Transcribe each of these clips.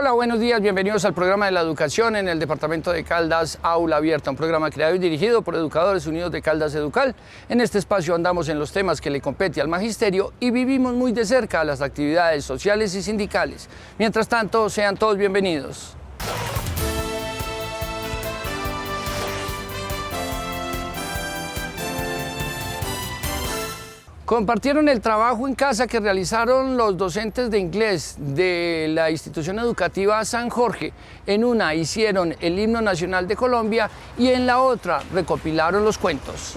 Hola, buenos días, bienvenidos al programa de la educación en el departamento de Caldas, Aula Abierta, un programa creado y dirigido por Educadores Unidos de Caldas Educal. En este espacio andamos en los temas que le compete al magisterio y vivimos muy de cerca las actividades sociales y sindicales. Mientras tanto, sean todos bienvenidos. Compartieron el trabajo en casa que realizaron los docentes de inglés de la institución educativa San Jorge. En una hicieron el himno nacional de Colombia y en la otra recopilaron los cuentos.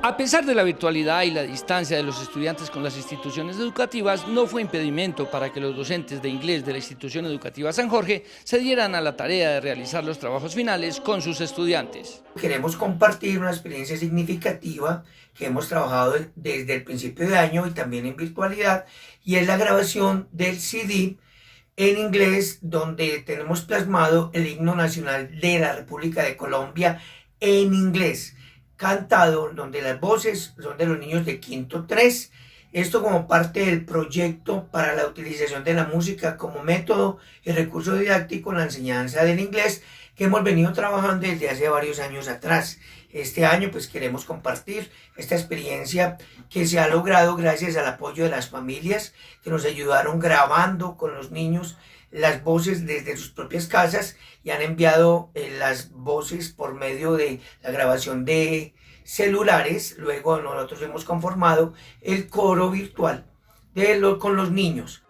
A pesar de la virtualidad y la distancia de los estudiantes con las instituciones educativas, no fue impedimento para que los docentes de inglés de la institución educativa San Jorge se dieran a la tarea de realizar los trabajos finales con sus estudiantes. Queremos compartir una experiencia significativa que hemos trabajado desde el principio de año y también en virtualidad, y es la grabación del CD en inglés, donde tenemos plasmado el himno nacional de la República de Colombia en inglés, cantado, donde las voces son de los niños de quinto 3. Esto como parte del proyecto para la utilización de la música como método y recurso didáctico en la enseñanza del inglés, que hemos venido trabajando desde hace varios años atrás. Este año pues queremos compartir esta experiencia que se ha logrado gracias al apoyo de las familias que nos ayudaron grabando con los niños las voces desde sus propias casas y han enviado las voces por medio de la grabación de celulares. Luego nosotros hemos conformado el coro virtual con los niños.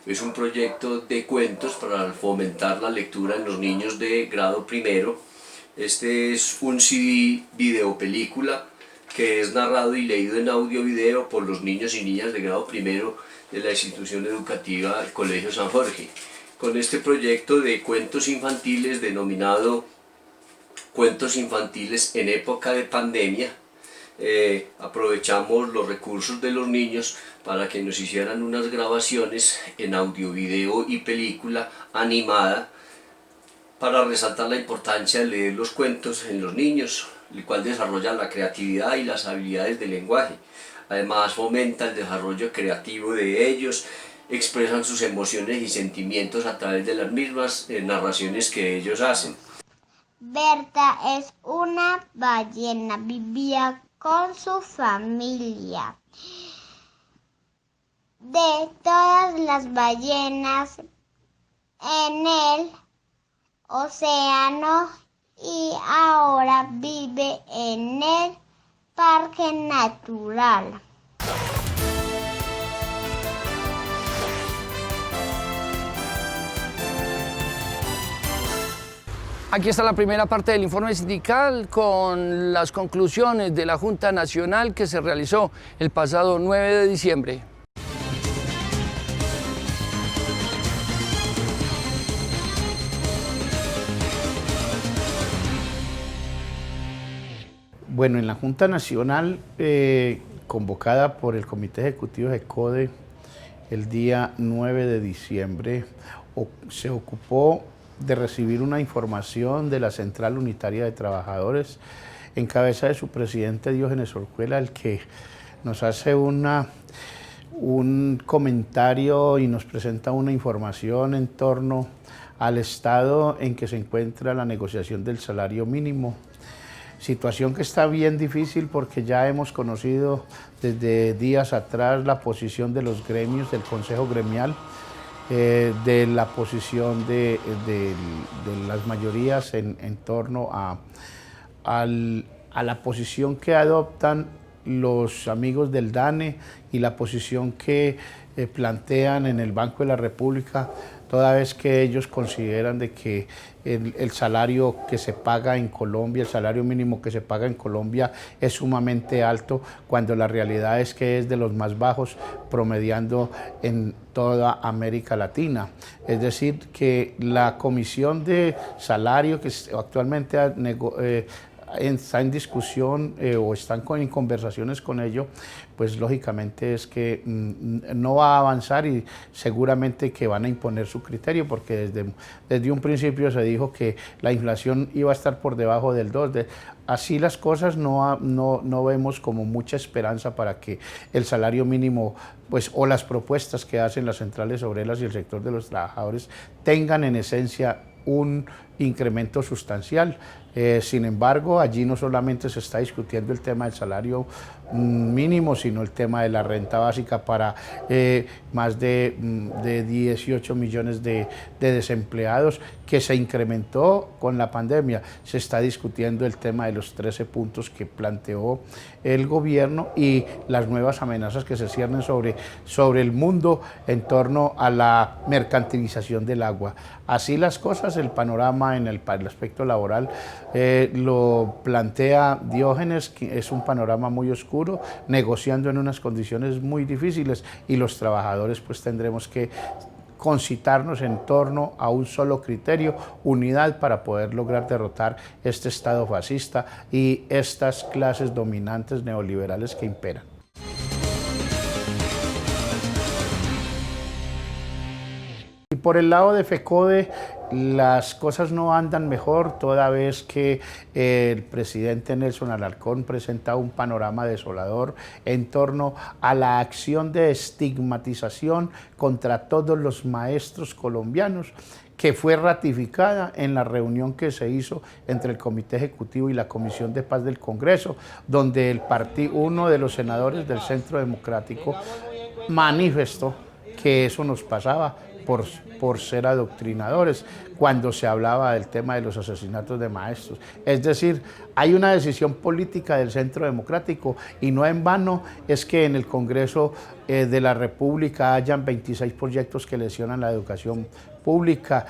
Es un proyecto de cuentos para fomentar la lectura en los niños de grado primero. Este es un CD videopelícula que es narrado y leído en audio-video por los niños y niñas de grado primero de la institución educativa del Colegio San Jorge. Con este proyecto de cuentos infantiles denominado Cuentos Infantiles en Época de Pandemia, aprovechamos los recursos de los niños para que nos hicieran unas grabaciones en audio, video y película animada para resaltar la importancia de leer los cuentos en los niños, el cual desarrolla la creatividad y las habilidades del lenguaje. Además fomenta el desarrollo creativo de ellos, expresan sus emociones y sentimientos a través de las mismas narraciones que ellos hacen. Berta es una ballena, vivía con su familia. De todas las ballenas en el océano y ahora vive en el parque natural. Aquí está la primera parte del informe sindical con las conclusiones de la Junta Nacional que se realizó el pasado 9 de diciembre. Bueno, en la Junta Nacional, convocada por el Comité Ejecutivo de CODE el día 9 de diciembre, se ocupó de recibir una información de la Central Unitaria de Trabajadores, en cabeza de su presidente Diógenes Orjuela, el que nos hace un comentario y nos presenta una información en torno al estado en que se encuentra la negociación del salario mínimo. Situación que está bien difícil porque ya hemos conocido desde días atrás la posición de los gremios, del Consejo Gremial, de la posición de las mayorías en torno a la posición que adoptan los amigos del DANE y la posición que plantean en el Banco de la República, toda vez que ellos consideran de que el salario que se paga en Colombia, el salario mínimo que se paga en Colombia es sumamente alto, cuando la realidad es que es de los más bajos, promediando en toda América Latina. Es decir, que la Comisión de Salario que actualmente está en discusión o están en conversaciones con ello, pues lógicamente es que no va a avanzar y seguramente que van a imponer su criterio, porque desde un principio se dijo que la inflación iba a estar por debajo del 2. Así las cosas no vemos como mucha esperanza para que el salario mínimo, pues, o las propuestas que hacen las centrales obreras y el sector de los trabajadores tengan en esencia un incremento sustancial. Sin embargo, allí no solamente se está discutiendo el tema del salario mínimo, sino el tema de la renta básica para más de 18 millones de desempleados, que se incrementó con la pandemia. Se está discutiendo el tema de los 13 puntos que planteó el gobierno y las nuevas amenazas que se ciernen sobre el mundo en torno a la mercantilización del agua. Así las cosas, el panorama en el aspecto laboral lo plantea Diógenes, que es un panorama muy oscuro, negociando en unas condiciones muy difíciles, y los trabajadores pues tendremos que concitarnos en torno a un solo criterio, unidad, para poder lograr derrotar este Estado fascista y estas clases dominantes neoliberales que imperan. Y por el lado de FECODE, las cosas no andan mejor, toda vez que el presidente Nelson Alarcón presenta un panorama desolador en torno a la acción de estigmatización contra todos los maestros colombianos, que fue ratificada en la reunión que se hizo entre el Comité Ejecutivo y la Comisión de Paz del Congreso, donde uno de los senadores del Centro Democrático manifestó que eso nos pasaba por ser adoctrinadores, cuando se hablaba del tema de los asesinatos de maestros. Es decir, hay una decisión política del Centro Democrático, y no en vano es que en el Congreso de la República hayan 26 proyectos que lesionan la educación pública,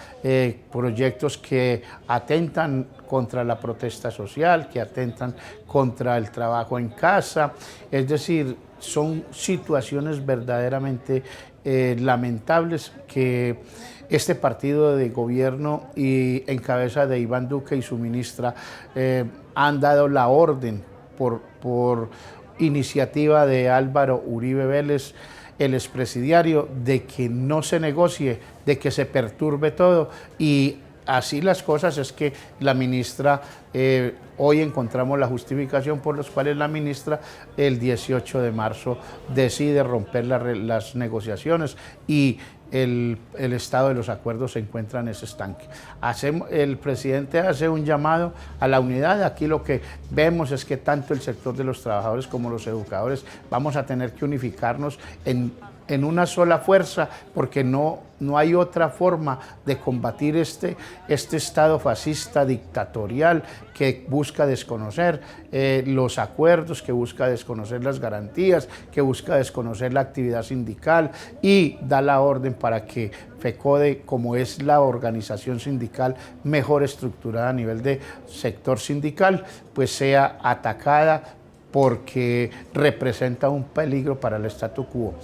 proyectos que atentan contra la protesta social, que atentan contra el trabajo en casa. Es decir, son situaciones verdaderamente lamentables que este partido de gobierno y en cabeza de Iván Duque y su ministra han dado la orden por iniciativa de Álvaro Uribe Vélez, el expresidiario, de que no se negocie, de que se perturbe todo. Y así las cosas es que la ministra, hoy encontramos la justificación por los cuales la ministra el 18 de marzo decide romper las negociaciones, y el estado de los acuerdos se encuentra en ese estanque. El presidente hace un llamado a la unidad. Aquí lo que vemos es que tanto el sector de los trabajadores como los educadores vamos a tener que unificarnos en una sola fuerza, porque no hay otra forma de combatir este Estado fascista dictatorial que busca desconocer los acuerdos, que busca desconocer las garantías, que busca desconocer la actividad sindical, y da la orden para que FECODE, como es la organización sindical mejor estructurada a nivel de sector sindical, pues sea atacada, porque representa un peligro para el statu quo.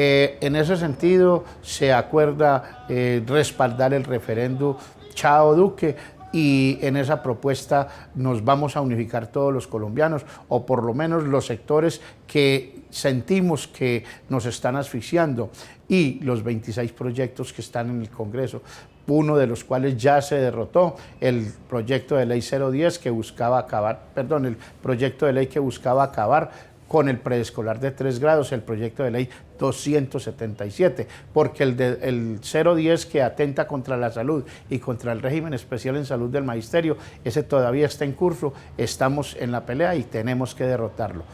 En ese sentido, se acuerda respaldar el referendo Chao Duque, y en esa propuesta nos vamos a unificar todos los colombianos, o por lo menos los sectores que sentimos que nos están asfixiando, y los 26 proyectos que están en el Congreso, uno de los cuales ya se derrotó, el proyecto de ley 010 que buscaba acabar, el proyecto de ley que buscaba acabar con el preescolar de 3 grados, el proyecto de ley 277, porque el 010 que atenta contra la salud y contra el régimen especial en salud del magisterio, ese todavía está en curso, estamos en la pelea y tenemos que derrotarlo.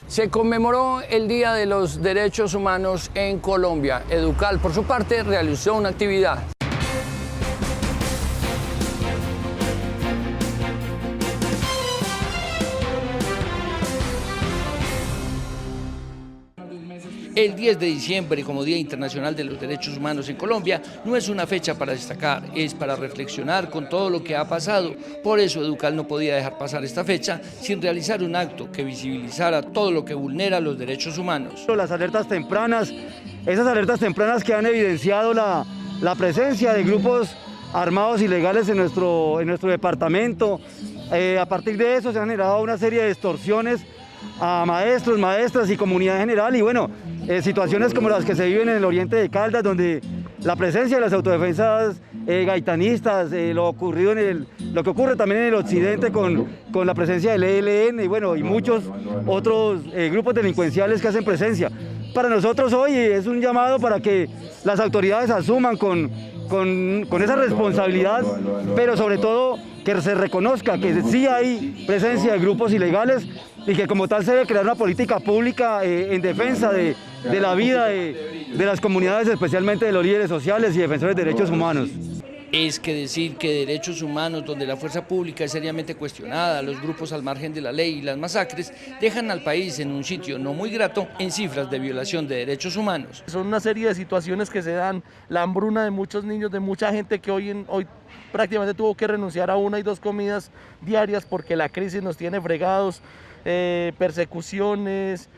Se conmemoró el Día de los Derechos Humanos en Colombia. Educal, por su parte, realizó una actividad. El 10 de diciembre, como Día Internacional de los Derechos Humanos en Colombia, no es una fecha para destacar, es para reflexionar con todo lo que ha pasado. Por eso Educal no podía dejar pasar esta fecha sin realizar un acto que visibilizara todo lo que vulnera los derechos humanos. Las alertas tempranas, esas alertas tempranas que han evidenciado la presencia de grupos armados ilegales en nuestro departamento. A partir de eso se han generado una serie de extorsiones a maestros, maestras y comunidad en general, y bueno, situaciones como las que se viven en el oriente de Caldas, donde la presencia de las autodefensas gaitanistas, lo que ocurre también en el occidente con la presencia del ELN y bueno, y muchos otros grupos delincuenciales que hacen presencia. Para nosotros hoy es un llamado para que las autoridades asuman con esa responsabilidad, pero sobre todo que se reconozca que sí hay presencia de grupos ilegales y que como tal se debe crear una política pública en defensa de la vida de las comunidades, especialmente de los líderes sociales y defensores de derechos humanos. Es que decir que derechos humanos donde la fuerza pública es seriamente cuestionada, los grupos al margen de la ley y las masacres dejan al país en un sitio no muy grato en cifras de violación de derechos humanos. Son una serie de situaciones que se dan, la hambruna de muchos niños, de mucha gente que hoy prácticamente tuvo que renunciar a 1 y 2 comidas diarias porque la crisis nos tiene fregados, persecuciones,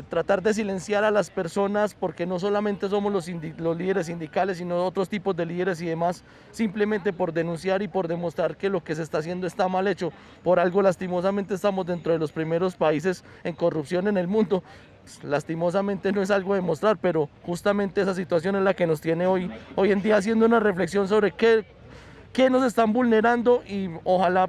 tratar de silenciar a las personas porque no solamente somos los líderes sindicales, sino otros tipos de líderes y demás, simplemente por denunciar y por demostrar que lo que se está haciendo está mal hecho. Por algo lastimosamente estamos dentro de los primeros países en corrupción en el mundo. Lastimosamente no es algo de mostrar, pero justamente esa situación es la que nos tiene hoy en día haciendo una reflexión sobre qué nos están vulnerando y ojalá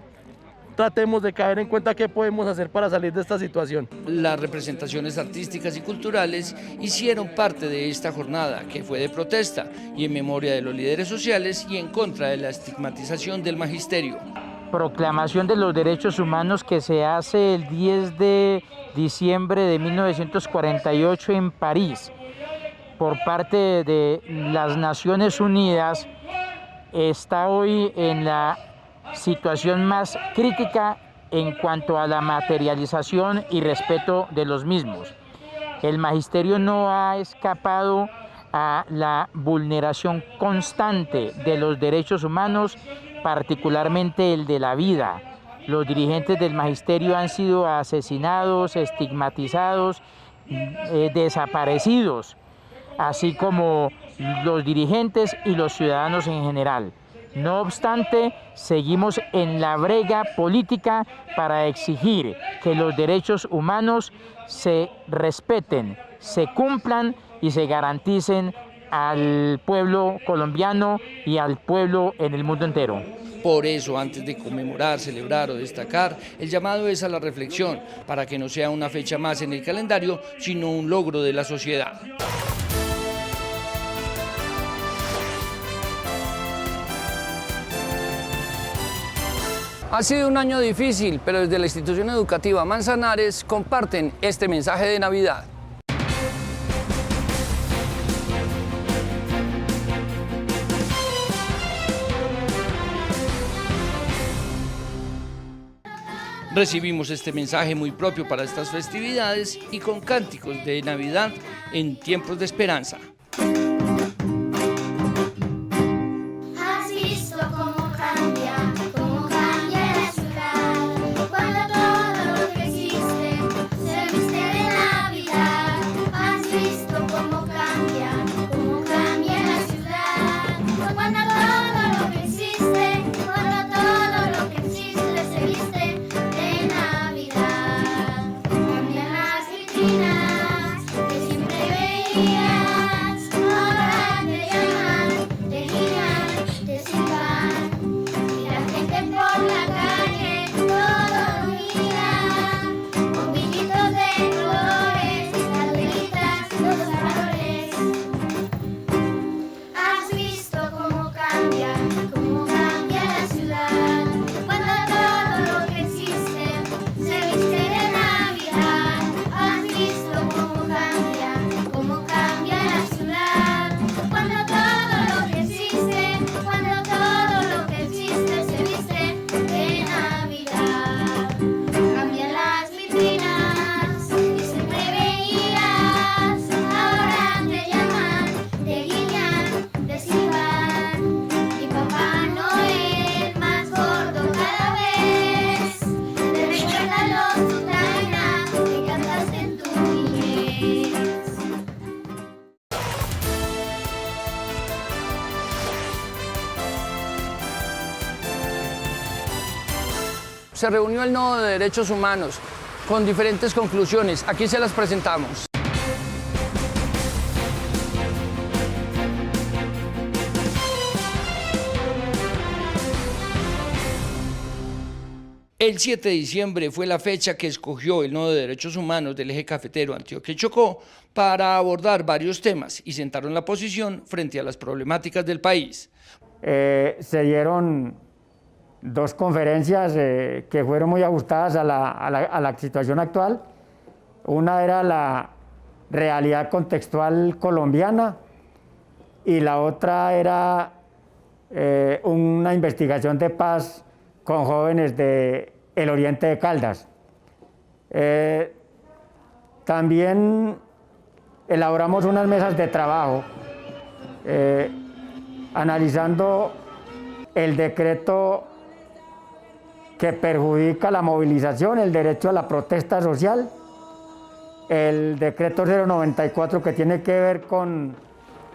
tratemos de caer en cuenta qué podemos hacer para salir de esta situación. Las representaciones artísticas y culturales hicieron parte de esta jornada, que fue de protesta y en memoria de los líderes sociales y en contra de la estigmatización del magisterio. Proclamación de los derechos humanos que se hace el 10 de diciembre de 1948 en París por parte de las Naciones Unidas, está hoy en la situación más crítica en cuanto a la materialización y respeto de los mismos. El magisterio no ha escapado a la vulneración constante de los derechos humanos, particularmente el de la vida. Los dirigentes del magisterio han sido asesinados, estigmatizados, desaparecidos, así como los dirigentes y los ciudadanos en general. No obstante, seguimos en la brega política para exigir que los derechos humanos se respeten, se cumplan y se garanticen al pueblo colombiano y al pueblo en el mundo entero. Por eso, antes de conmemorar, celebrar o destacar, el llamado es a la reflexión, para que no sea una fecha más en el calendario, sino un logro de la sociedad. Ha sido un año difícil, pero desde la institución educativa Manzanares comparten este mensaje de Navidad. Recibimos este mensaje muy propio para estas festividades y con cánticos de Navidad en tiempos de esperanza. Que siempre veías. se reunió el Nodo de Derechos Humanos con diferentes conclusiones. Aquí se las presentamos. El 7 de diciembre fue la fecha que escogió el Nodo de Derechos Humanos del Eje Cafetero Antioquia y Chocó para abordar varios temas y sentaron la posición frente a las problemáticas del país. Se dieron dos conferencias que fueron muy ajustadas a la situación actual. Una era la realidad contextual colombiana y la otra era una investigación de paz con jóvenes del oriente de Caldas. También elaboramos unas mesas de trabajo analizando el decreto que perjudica la movilización, el derecho a la protesta social, el decreto 094 que tiene que ver con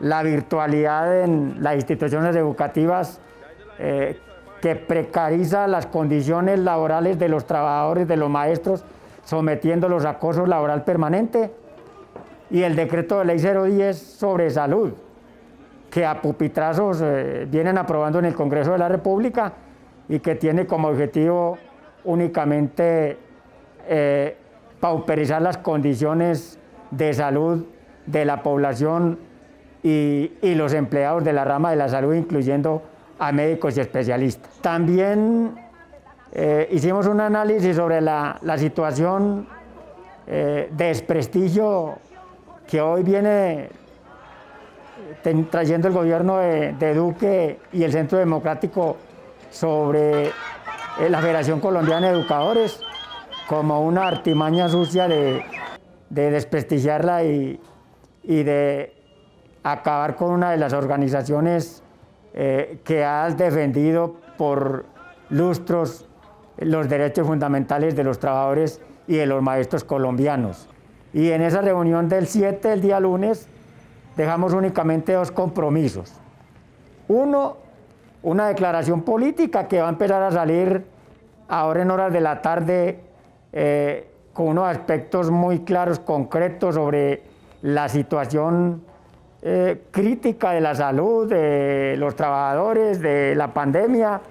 la virtualidad en las instituciones educativas, que precariza las condiciones laborales de los trabajadores, de los maestros, sometiéndolos a acoso laboral permanente, y el decreto de ley 010 sobre salud, que a pupitrazos vienen aprobando en el Congreso de la República y que tiene como objetivo únicamente pauperizar las condiciones de salud de la población y los empleados de la rama de la salud, incluyendo a médicos y especialistas. También hicimos un análisis sobre la situación de desprestigio que hoy viene trayendo el gobierno de Duque y el Centro Democrático sobre la Federación Colombiana de Educadores como una artimaña sucia de desprestigiarla y de acabar con una de las organizaciones que ha defendido por lustros los derechos fundamentales de los trabajadores y de los maestros colombianos. Y en esa reunión del 7, el día lunes, dejamos únicamente dos compromisos. Uno, una declaración política que va a empezar a salir ahora en horas de la tarde con unos aspectos muy claros, concretos sobre la situación crítica de la salud, de los trabajadores, de la pandemia,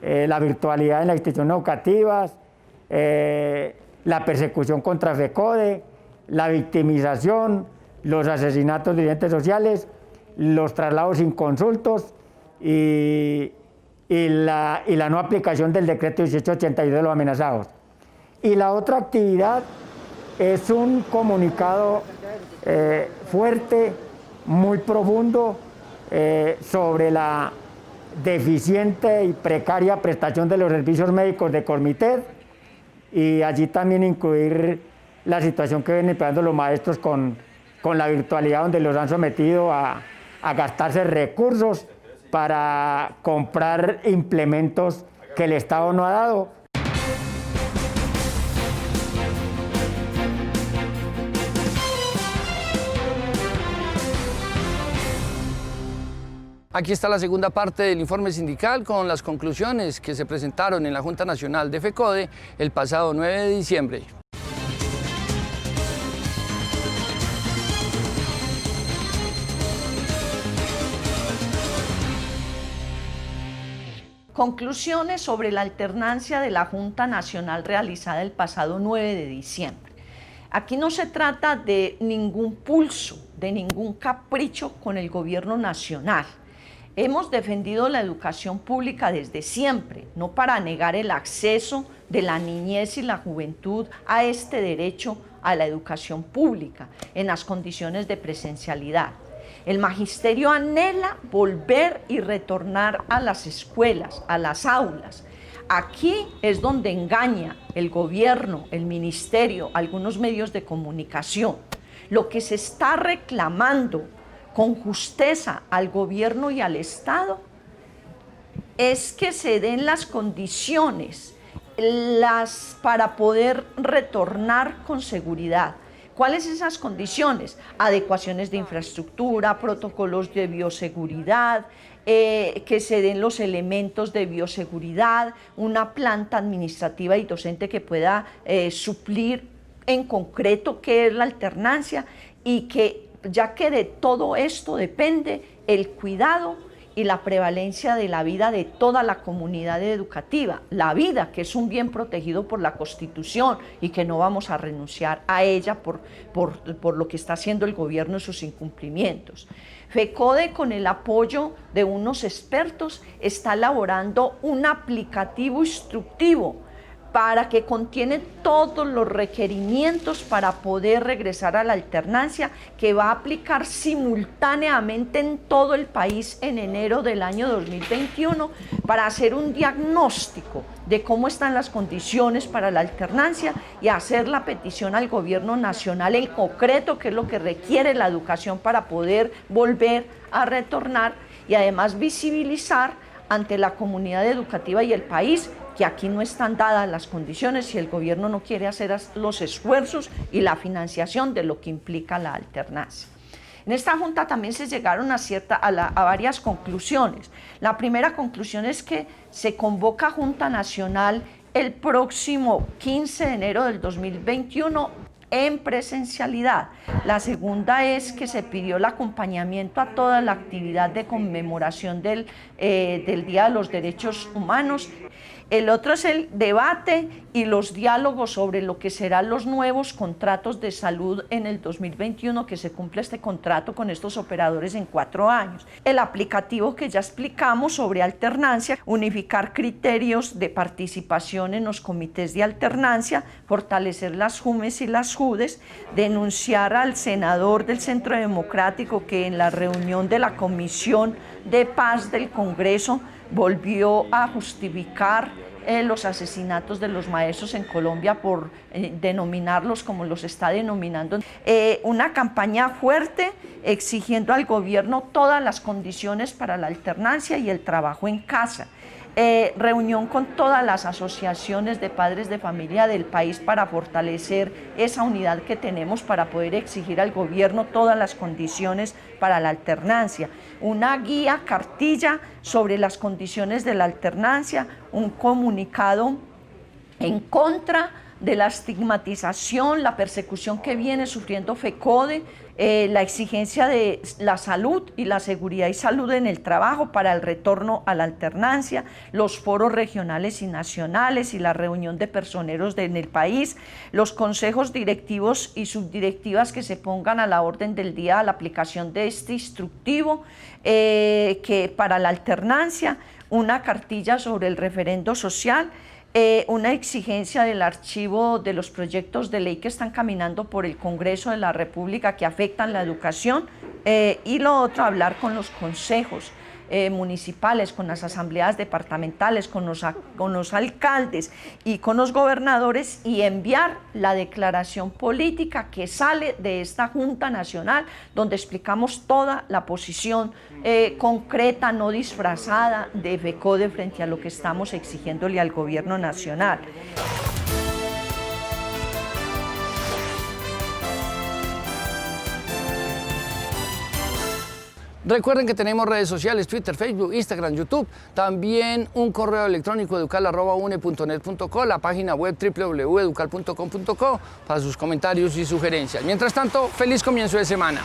la virtualidad en las instituciones educativas, la persecución contra FECODE, la victimización, los asesinatos de dirigentes sociales, los traslados inconsultos y la no aplicación del decreto 1882 de los amenazados. Y la otra actividad es un comunicado fuerte, muy profundo, sobre la deficiente y precaria prestación de los servicios médicos de Cormited, y allí también incluir la situación que vienen empleando los maestros con la virtualidad, donde los han sometido a gastarse recursos para comprar implementos que el Estado no ha dado. Aquí está la segunda parte del informe sindical con las conclusiones que se presentaron en la Junta Nacional de FECODE el pasado 9 de diciembre. Conclusiones sobre la alternancia de la Junta Nacional realizada el pasado 9 de diciembre. Aquí no se trata de ningún pulso, de ningún capricho con el gobierno nacional. Hemos defendido la educación pública desde siempre, no para negar el acceso de la niñez y la juventud a este derecho a la educación pública en las condiciones de presencialidad. El magisterio anhela volver y retornar a las escuelas, a las aulas. Aquí es donde engaña el gobierno, el ministerio, algunos medios de comunicación. Lo que se está reclamando con justeza al gobierno y al Estado es que se den las condiciones para poder retornar con seguridad, ¿Cuáles son esas condiciones? Adecuaciones de infraestructura, protocolos de bioseguridad, que se den los elementos de bioseguridad, una planta administrativa y docente que pueda suplir en concreto qué es la alternancia, y que ya que de todo esto depende el cuidado y la prevalencia de la vida de toda la comunidad educativa, la vida que es un bien protegido por la Constitución y que no vamos a renunciar a ella por lo que está haciendo el gobierno y sus incumplimientos. FECODE, con el apoyo de unos expertos, está elaborando un aplicativo instructivo para que contiene todos los requerimientos para poder regresar a la alternancia, que va a aplicar simultáneamente en todo el país en enero del año 2021, para hacer un diagnóstico de cómo están las condiciones para la alternancia y hacer la petición al gobierno nacional en concreto, qué es lo que requiere la educación para poder volver a retornar, y además visibilizar ante la comunidad educativa y el país que aquí no están dadas las condiciones y el gobierno no quiere hacer los esfuerzos y la financiación de lo que implica la alternancia. En esta junta también se llegaron a varias conclusiones. La primera conclusión es que se convoca Junta Nacional el próximo 15 de enero del 2021 en presencialidad. La segunda es que se pidió el acompañamiento a toda la actividad de conmemoración del Día de los Derechos Humanos. El otro es el debate y los diálogos sobre lo que serán los nuevos contratos de salud en el 2021, que se cumple este contrato con estos operadores en 4 años. El aplicativo que ya explicamos sobre alternancia, unificar criterios de participación en los comités de alternancia, fortalecer las JUMES y las JUDES, denunciar al senador del Centro Democrático que en la reunión de la Comisión de Paz del Congreso volvió a justificar los asesinatos de los maestros en Colombia por denominarlos como los está denominando. Una campaña fuerte exigiendo al gobierno todas las condiciones para la alternancia y el trabajo en casa. Reunión con todas las asociaciones de padres de familia del país para fortalecer esa unidad que tenemos para poder exigir al gobierno todas las condiciones para la alternancia. Una guía, cartilla sobre las condiciones de la alternancia, un comunicado en contra de la estigmatización, la persecución que viene sufriendo FECODE, la exigencia de la salud y la seguridad y salud en el trabajo para el retorno a la alternancia, los foros regionales y nacionales y la reunión de personeros en el país, los consejos directivos y subdirectivas que se pongan a la orden del día a la aplicación de este instructivo que para la alternancia, una cartilla sobre el referendo social, una exigencia del archivo de los proyectos de ley que están caminando por el Congreso de la República que afectan la educación, y lo otro, hablar con los consejos municipales, con las asambleas departamentales, con los alcaldes y con los gobernadores, y enviar la declaración política que sale de esta Junta Nacional, donde explicamos toda la posición concreta, no disfrazada, de FECODE frente a lo que estamos exigiéndole al gobierno nacional. Recuerden que tenemos redes sociales, Twitter, Facebook, Instagram, YouTube, también un correo electrónico educal@une.net.co, la página web www.educal.com.co para sus comentarios y sugerencias. Mientras tanto, feliz comienzo de semana.